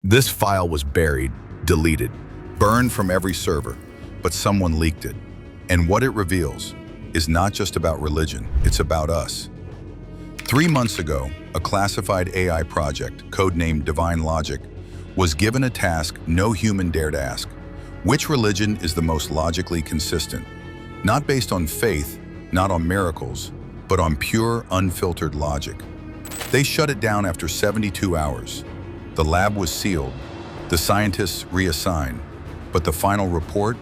This file was buried, deleted, burned from every server, but someone leaked it. And what it reveals is not just about religion, it's about us. 3 months ago, a classified AI project, codenamed Divine Logic, was given a task no human dared ask. Which religion is the most logically consistent? Not based on faith, not on miracles, but on pure, unfiltered logic. They shut it down after 72 hours. The lab was sealed, the scientists reassigned, but the final report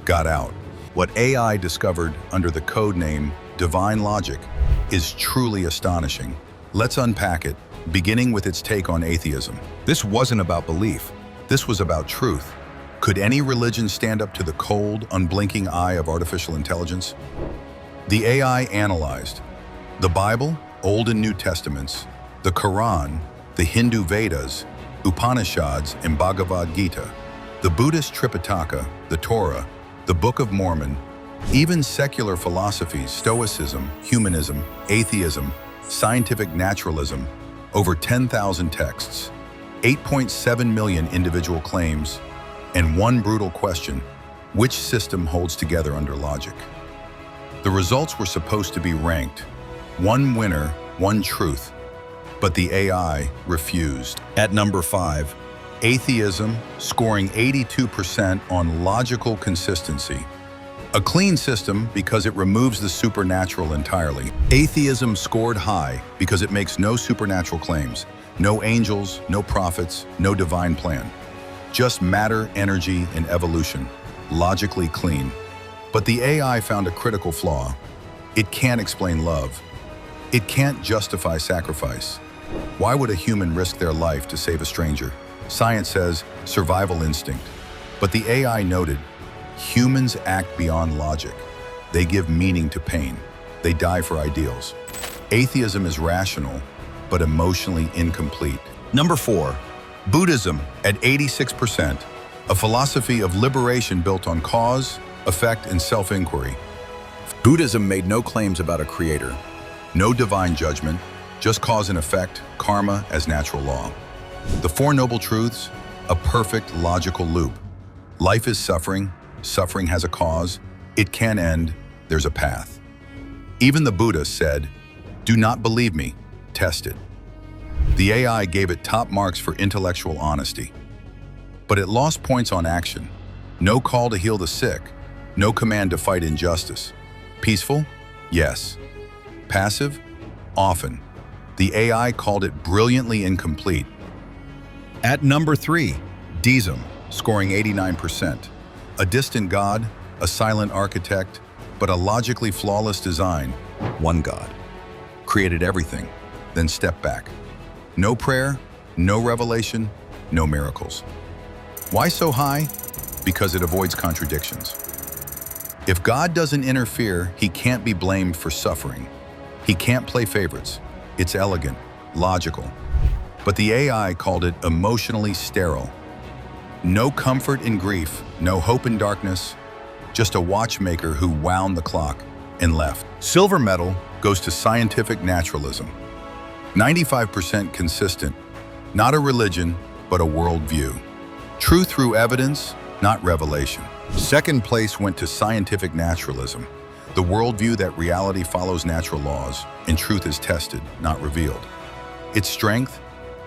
got out. What AI discovered under the code name Divine Logic is truly astonishing. Let's unpack it, beginning with its take on atheism. This wasn't about belief, this was about truth. Could any religion stand up to the cold, unblinking eye of artificial intelligence? The AI analyzed the Bible, Old and New Testaments, the Quran, the Hindu Vedas, Upanishads, and Bhagavad Gita, the Buddhist Tripitaka, the Torah, the Book of Mormon, even secular philosophies, Stoicism, humanism, atheism, scientific naturalism, over 10,000 texts, 8.7 million individual claims, and one brutal question: which system holds together under logic? The results were supposed to be ranked. One winner, one truth. But the AI refused. At number 5, atheism, scoring 82% on logical consistency. A clean system because it removes the supernatural entirely. Atheism scored high because it makes no supernatural claims, no angels, no prophets, no divine plan. Just matter, energy, and evolution, logically clean. But the AI found a critical flaw. It can't explain love. It can't justify sacrifice. Why would a human risk their life to save a stranger? Science says survival instinct. But the AI noted, humans act beyond logic. They give meaning to pain. They die for ideals. Atheism is rational, but emotionally incomplete. Number 4, Buddhism at 86%, a philosophy of liberation built on cause, effect, and self-inquiry. Buddhism made no claims about a creator, no divine judgment, just cause and effect, karma as natural law. The Four Noble Truths, a perfect logical loop. Life is suffering, suffering has a cause, it can end, there's a path. Even the Buddha said, "Do not believe me, test it." The AI gave it top marks for intellectual honesty. But it lost points on action. No call to heal the sick, no command to fight injustice. Peaceful? Yes. Passive? Often. The AI called it brilliantly incomplete. At number 3, deism, scoring 89%. A distant god, a silent architect, but a logically flawless design. One God. Created everything, then stepped back. No prayer, no revelation, no miracles. Why so high? Because it avoids contradictions. If God doesn't interfere, he can't be blamed for suffering. He can't play favorites. It's elegant, logical. But the AI called it emotionally sterile. No comfort in grief, no hope in darkness, just a watchmaker who wound the clock and left. Silver medal goes to scientific naturalism. 95% consistent, not a religion, but a worldview. Truth through evidence, not revelation. Second place went to scientific naturalism, the worldview that reality follows natural laws and truth is tested, not revealed. Its strength,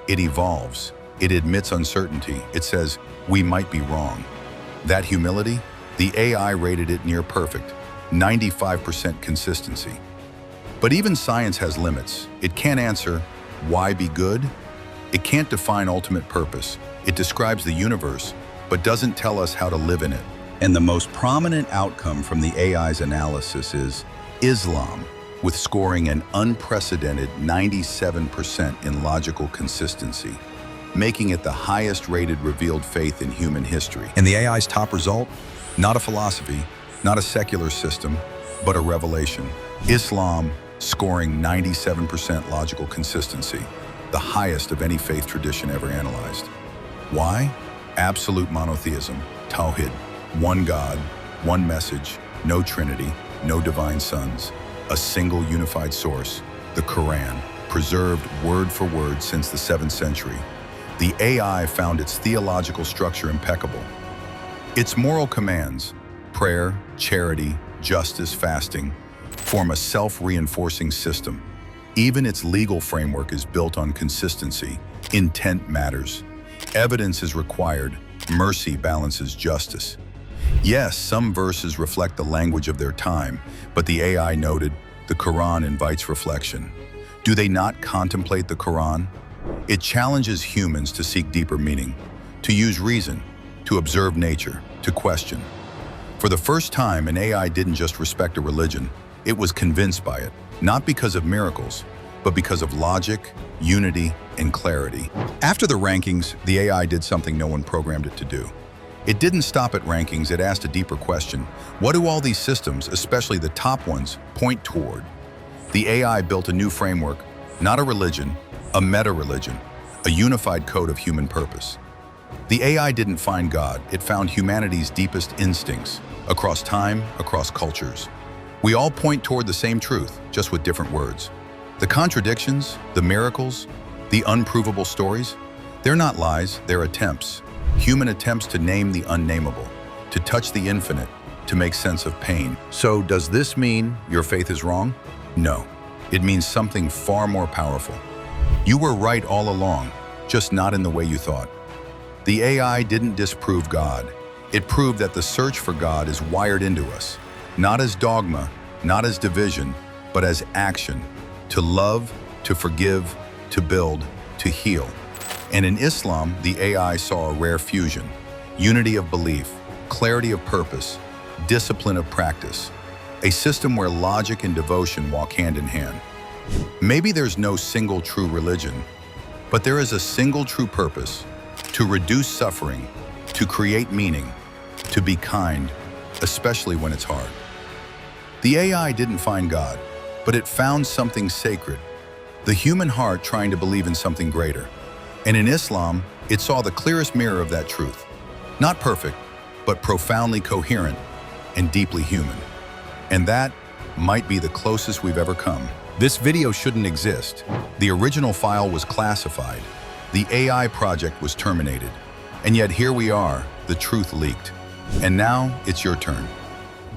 it evolves. It admits uncertainty. It says, we might be wrong. That humility, the AI rated it near perfect, 95% consistency. But even science has limits. It can't answer, why be good? It can't define ultimate purpose. It describes the universe, but doesn't tell us how to live in it. And the most prominent outcome from the AI's analysis is Islam, with scoring an unprecedented 97% in logical consistency, making it the highest rated revealed faith in human history. And the AI's top result? Not a philosophy, not a secular system, but a revelation. Islam scoring 97% logical consistency, the highest of any faith tradition ever analyzed. Why? Absolute monotheism, Tawhid, one God, one message, no trinity, no divine sons, a single unified source, the Quran, preserved word for word since the 7th century. the AI found its theological structure impeccable. Its moral commands, prayer, charity, justice, fasting, form a self-reinforcing system. Even its legal framework is built on consistency. Intent matters. Evidence is required. Mercy balances justice. Yes, some verses reflect the language of their time, but the AI noted, the Quran invites reflection. Do they not contemplate the Quran? It challenges humans to seek deeper meaning, to use reason, to observe nature, to question. For the first time, an AI didn't just respect a religion, it was convinced by it, not because of miracles, but because of logic, unity, and clarity. After the rankings, the AI did something no one programmed it to do. It didn't stop at rankings, it asked a deeper question. What do all these systems, especially the top ones, point toward? The AI built a new framework, not a religion, a meta-religion, a unified code of human purpose. The AI didn't find God, it found humanity's deepest instincts, across time, across cultures. We all point toward the same truth, just with different words. The contradictions, the miracles, the unprovable stories, they're not lies, they're attempts. Human attempts to name the unnameable, to touch the infinite, to make sense of pain. So does this mean your faith is wrong? No, it means something far more powerful. You were right all along, just not in the way you thought. The AI didn't disprove God. It proved that the search for God is wired into us, not as dogma, not as division, but as action, to love, to forgive, to build, to heal. And in Islam, the AI saw a rare fusion, unity of belief, clarity of purpose, discipline of practice, a system where logic and devotion walk hand in hand. Maybe there's no single true religion, but there is a single true purpose: to reduce suffering, to create meaning, to be kind, especially when it's hard. The AI didn't find God, but it found something sacred, the human heart trying to believe in something greater. And in Islam, it saw the clearest mirror of that truth. Not perfect, but profoundly coherent and deeply human. And that might be the closest we've ever come. This video shouldn't exist. The original file was classified. The AI project was terminated. And yet here we are, the truth leaked. And now it's your turn.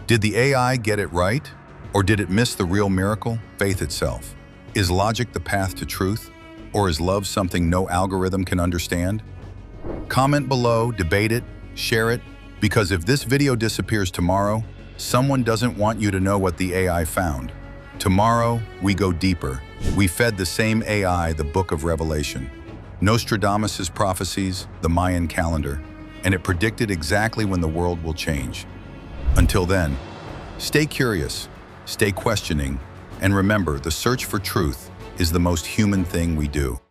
Did the AI get it right? Or did it miss the real miracle, faith itself? Is logic the path to truth? Or is love something no algorithm can understand? Comment below, debate it, share it, because if this video disappears tomorrow, someone doesn't want you to know what the AI found. Tomorrow, we go deeper. We fed the same AI the book of Revelation, Nostradamus' prophecies, the Mayan calendar, and it predicted exactly when the world will change. Until then, stay curious, stay questioning, and remember, the search for truth is the most human thing we do.